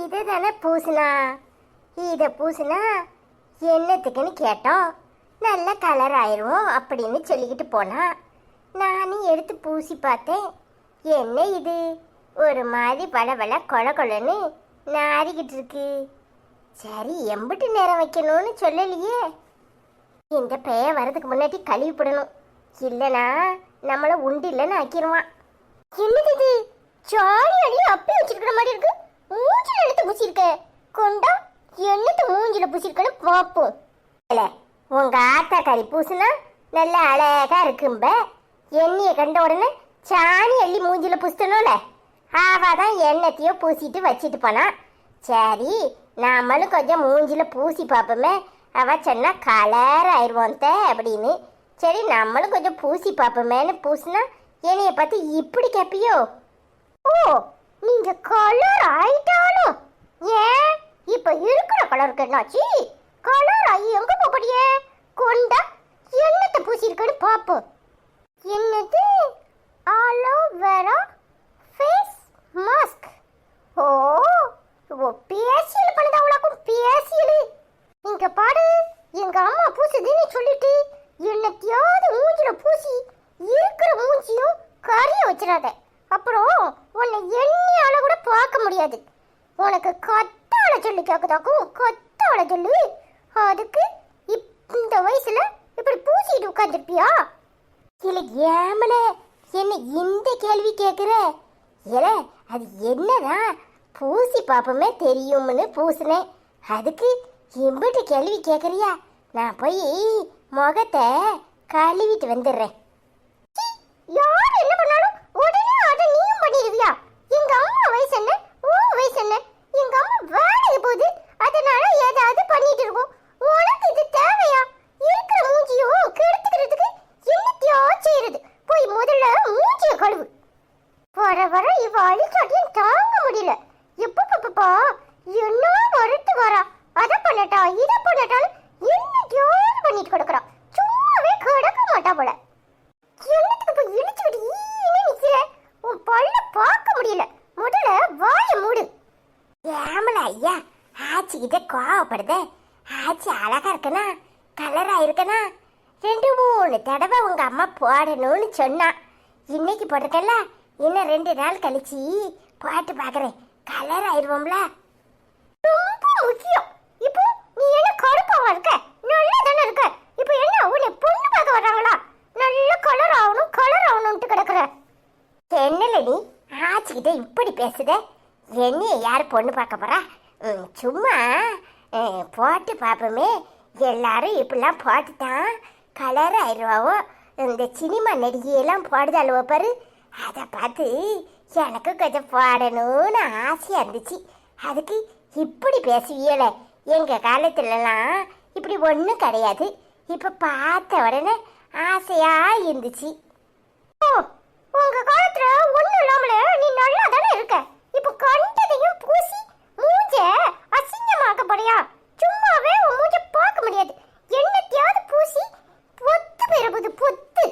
இதை தானே பூசுனா? இதை பூசுனா என்னத்துக்குன்னு கேட்டோம். நல்ல கலர் ஆயிரும் அப்படின்னு சொல்லிக்கிட்டு போனா. நானும் எடுத்து பூசி பார்த்தேன். என்ன இது ஒரு மாதிரி பளபள கொல கொலன்னு நாரிக்கிட்டு இருக்கு. சரி எம்பிட்டு நேரம் வைக்கணும்னு சொல்லலையே. இந்த பேய வரதுக்கு முன்னாடி கழுவிப்படணும், இல்லைனா நம்மளை உண்டு இல்லைன்னு ஆக்கிடுவான். என்னது இது சாணி அடி அப்பி வச்சிருக்கிற மாதிரி இருக்கு. மூஞ்சில எடுத்து பூசிருக்க கொண்டா என்னத்தை மூஞ்சில பூசிருக்கன்னு பார்ப்போம். இல்லை உங்க ஆத்தா கறி பூசுனா நல்லா அழகா இருக்கும்ப. எண்ணெயை கண்ட உடனே சாணி அள்ளி மூஞ்சில பூசிட்டணும்ல, ஆவாதான் எண்ணெத்தையோ பூசிட்டு வச்சுட்டு போனா. சரி நாமளும் கொஞ்சம் மூஞ்சில பூசி பார்ப்போமே. அவ சொன்னா கலர் ஆயிடுவோம் அப்படின்னு. சரி நம்மளும் கொஞ்சம் பூசி பார்ப்போமேன்னு பூசினா என்னைய பார்த்து இப்படி கேப்பியோ? ஓ நீங்க கலர் ஆயிட்டாலும் ஏன் இப்ப இருக்கிற கலருக்கு என்னாச்சு? கலர் ஆகி எங்க போப்படியே கொண்டா என்னத்தை பூசி இருக்குன்னு பார்ப்போம். என்னது ஆலோவேரா ஃபேஸ் மாஸ்க். ஓ பேசியல் பண்ணது அவளாக்கும் பேசியல். இங்க பாடு எங்க அம்மா பூசுதுன்னு சொல்லிட்டு என்னத்தையாவது மூஞ்சில பூசி இருக்கிற மூஞ்சியும் கறிய வச்சிடாத. அப்புறம் உன்னை எண்ணியால கூட பார்க்க முடியாது. உனக்கு கத்தாழ சொல்லி கேக்குதாக்கும் கத்தாழ சொல்லு. அதுக்கு இந்த வயசுல இப்படி பூசிட்டு உட்காந்துருப்பியா? இல்ல ஏமல என்ன இந்த கேள்வி கேக்குற? ஏல அது என்னதான் பூசி பாப்பமே தெரியும்னு பூசினேன். அதுக்கு இம்பிட்டு கேள்வி கேக்குறியா? நான் போய் முகத்தை கழுவிட்டு வந்துடுறேன். யார் என்ன பண்ணாலும் உடனே அதை நீயும் பண்ணிடுவியா? எங்க அம்மா வயசு என்ன உன் வயசு என்ன? எங்க அம்மா வேலைக்கு போகுது, அதனால ஏதாவது பண்ணிட்டு இருக்கும். உனக்கு இது தேவையா? இருக்கிற மூஞ்சியும் கெடுத்துக்கிறதுக்கு என்னத்தையோ செய்யறது. போய் முதல்ல மூஞ்சிய கழுவு. வர வர இவ அழிச்சாட்டியும் தாங்க முடியல. எப்பப்பா என்ன வரட்டு வரா. அதை பண்ணட்டா இதை பண்ணட்டாலும் என்னத்தையாவது பண்ணிட்டு கிடக்குறா. சும்மாவே கிடக்க மாட்டா போல. என்னத்துக்கு போய் இழிச்சுக்கிட்டு ஈனே நிக்கிற? உன் பல்ல பார்க்க முடியல. முதல்ல வாய மூடு. ஏமல ஐயா ஆச்சி கிட்ட கோவப்படுத. ஆச்சி அழகா இருக்கனா கலரா இருக்கனா 2-3 தடவை உங்க அம்மா போடணும்னு சொன்னா. இன்னைக்கு போட்டிருக்கல, இன்னும் 2 நாள் கழிச்சு போட்டு பாக்குறேன். கலர் ஆயிடுவோம்ல. ரொம்ப முக்கியம். இப்போ நீ என்ன கருப்பாவா இருக்க? நல்லா தானே இருக்க. இப்போ என்ன உன்னை பொண்ணு பார்க்க வர்றாங்களா? நல்ல கலர் ஆகணும்ட்டு கிடக்குற. என்னல நீ ஆச்சுக்கிட்ட இப்படி பேசுத? என்னைய யார் பொண்ணு பார்க்க போறா? சும்மா போட்டு பார்ப்போமே. எல்லாரும் இப்படிலாம் போட்டுதான் கலர் ஆயிடுவாவோ. இந்த சினிமா நடிகையெல்லாம் போடுதாளுவோ பாரு, அதை பார்த்து எனக்கு கொஞ்சம் போடணும்னு ஆசையாக இருந்துச்சு. அதுக்கு இப்படி பேசுவியல. எங்கள் காலத்துலலாம் இப்படி ஒன்றும் கிடையாது. இப்போ பார்த்த உடனே ஆசையாக இருந்துச்சு. ஓ உங்கள் காலத்தில் ஒன்றும் இல்லாமல நீ நல்லா தானே இருக்க. இப்போ கண்டதையும் பூசி மூஞ்ச அசிங்கமாக்க போறியா? சும்மாவே உன் மூஞ்ச பார்க்க முடியாது. என்னத்தையாவது பூசி பொத்து பெறுவது பொத்து.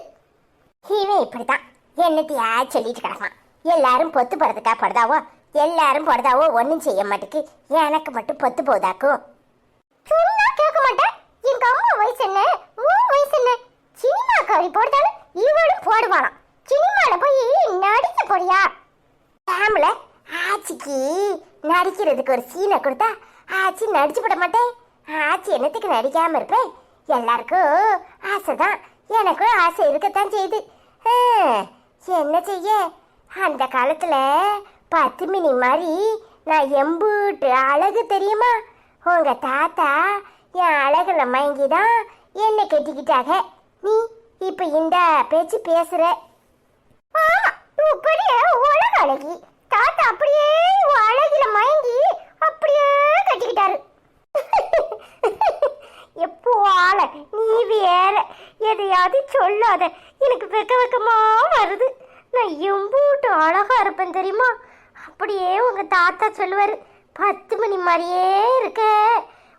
இவன் இப்படிதான் என்னத்தையா சொல்லிட்டு கிடப்பான். எல்லாரும் பொத்து போறதுக்கா படுதாவோ? எல்லாரும் படுதாவோ ஒன்றும் செய்ய மாட்டேக்கு. எனக்கு மட்டும் பொத்து போதாக்கும். சொன்னா கேட்க மாட்டேன். எங்க அம்மா வயசு என்ன உன் வயசு என்ன? சினிமா காரி போடுதாலும் இவளும் போடுவாளாம். சினிமால போய் நடிக்க போறியா? ஃபேமில ஆச்சிக்கு நடிக்கிறதுக்கு ஒரு சீனை கொடுத்தா ஆச்சி நடிச்சு போட மாட்டேன். ஆச்சி என்னத்துக்கு நடிக்காம இருப்பேன்? எல்லாருக்கும் ஆசைதான், எனக்கும் ஆசை இருக்கத்தான் செய்யுது. என்ன செய்ய, அந்த காலத்துல 10 மினி மாதிரி நான் எம்பூட்டு அழகு தெரியுமா? உங்க தாத்தா என் அழகுல மயங்கிதான் என்னை கட்டிக்கிட்டாங்க. நீ இப்ப இந்த பேச்சு பேசுற. ஆமா பெரிய உலக அழகி. தாத்தா அப்படியே அழகில மயங்கி அப்படியே கட்டிக்கிட்டாரு. எப்போ ஆள நீ வேற எதையாவது சொல்லாத. எனக்கு வெக்கமா வருது. நான் எம்பூட்டு அழகா இருப்பேன் தெரியுமா? அப்படியே உங்க தாத்தா சொல்லுவாரு, 10 மணி மாதிரியே இருக்க,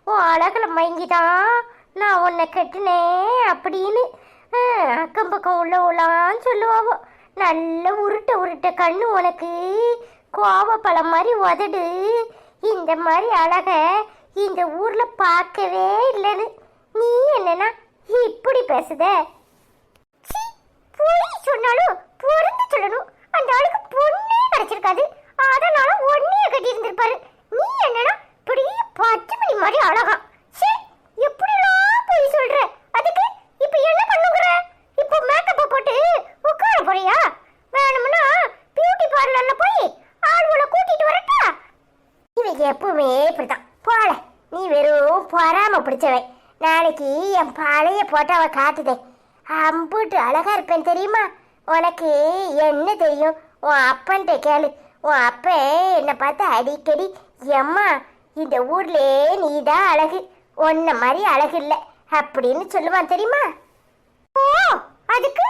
உன் அழகுல மயங்கிதான் நான் உன்னை கட்டினேன் அப்படின்னு. அக்கம் பக்கம் உள்ளவளான்னு சொல்லுவாவோ. நல்ல உருட்ட உருட்ட கண்ணு உனக்கு, கோவப்பழம் மாதிரி உதடு, இந்த மாதிரி அழக இந்த ஊர்ல பார்க்கவே இல்லைன்னு நீ என்னன்னா இப்படி பேசுத? பொய் சொன்னாலும் பொருந்து சொல்லணும். அந்த ஆளுக்கு பொண்ணே கிடைச்சிருக்காது, அதனால ஒன்னைய கட்டி இருந்திருப்பாரு. நீ என்னன்னா இப்படி 10 மணி மாதிரி அழகா. எப்படிலாம் பொய் சொல்ற? அதுக்கு இப்ப என்ன பண்ணுங்கிற? இப்போ மேக்கப் போட்டு உட்கார போறியா? வேணும்னா பியூட்டி பார்லர்ல போய் ஆளுகளை கூட்டிட்டு வரட்டா? இவன் எப்பவுமே இப்படிதான் போல. நீ வெறும் பொறாம பிடிச்சவன். நாளைக்கு என் பழைய போட்டோவை காட்டுதே, அம்புட்டு அழகா இருப்பேன் தெரியுமா? உனக்கு என்ன தெரியும்? உன் அப்பன்ட்ட கேளு. உன் அப்பன் என்னை பார்த்து அடிக்கடி எம்மா இந்த ஊர்லே நீதான் அழகு, உன்ன மாதிரி அழகு இல்லை அப்படின்னு சொல்லுவான் தெரியுமா? ஓ, அதுக்கு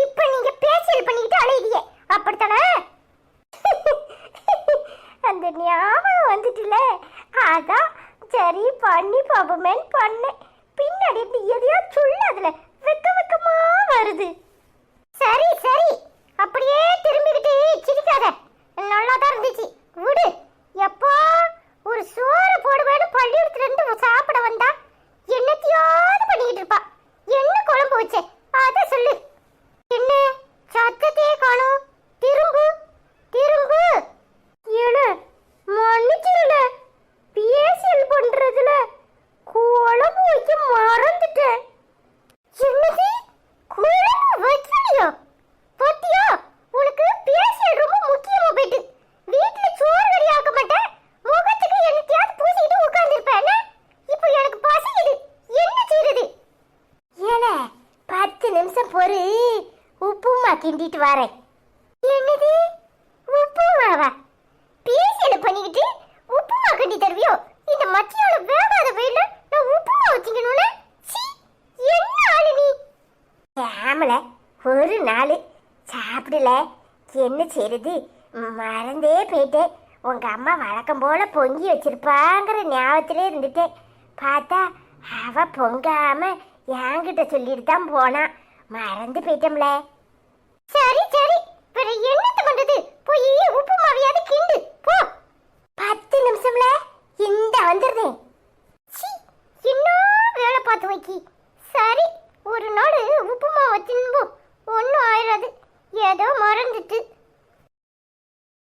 இப்ப நீங்க பேச்சல் பண்ணிக்கிட்டு அழகிய அப்படித்தானே? அந்த ஞாபகம் வந்துட்டுல, அதான் சரி பண்ணி பாப்போமேன்னு பண்ணேன். பின்னாடி இப்படி எதையோ சொல்லாதுல வெக்க வெக்கமா வருது. சரி சரி, அப்படியே திரும்பிக்கிட்டு சிரிக்காத. நல்லா தான் இருந்துச்சு, விடு. எப்போ ஒரு சோறு போடுவேன்னு பள்ளிக்கூடத்துல இருந்து சாப்பிட வந்தா என்னத்தையாவது பண்ணிக்கிட்டு இருப்பா. என்ன குழம்பு வச்ச அத சொல்லு. என்ன சத்தத்தையே காணும்? திரும்பு திரும்பு. ஏழு மன்னிச்சிருல, பேசியல் பண்றதுல குழம்பு வைக்க மறந்துட்டேன். என்னது குழம்பு வைக்கலையா? பத்தியா, உனக்கு பேசியல் ரொம்ப முக்கியமா போயிட்டு. வீட்டுல சோறு ரெடி ஆக்க மாட்டேன், முகத்துக்கு என்னத்தையாவது பூசிக்கிட்டு உட்கார்ந்துருப்பேன். இப்போ எனக்கு பசிக்குது, என்ன செய்யறது? ஏல 10 நிமிஷம் பொறு, உப்புமா கிண்டிட்டு வரேன். என்னது உப்புமாவா? பேசியல பண்ணிக்கிட்டு உப்புமா கிண்டி தருவியோ? இந்த மச்சியோட வேகாத வெயில நான் உப்புமா வச்சுக்கணும்னு என்ன ஆளு நீ? ஆமல ஒரு நாள் சாப்பிடல, என்ன செய்யறது? மறந்தே போயிட்டேன். உங்க அம்மா வழக்கம் போல பொங்கி வச்சிருப்பாங்கிற ஞாபகத்திலே இருந்துட்டேன். பார்த்தா அவ பொங்காம என்கிட்ட சொல்லிட்டு தான் போனா, மறந்து போயிட்டோம்ல. சரி சரி, வேற என்னத்த பண்றது? போய் உப்பு மாவியாவது கிண்டு போ. 10 நிமிஷம்ல இந்த வந்துடுறேன்.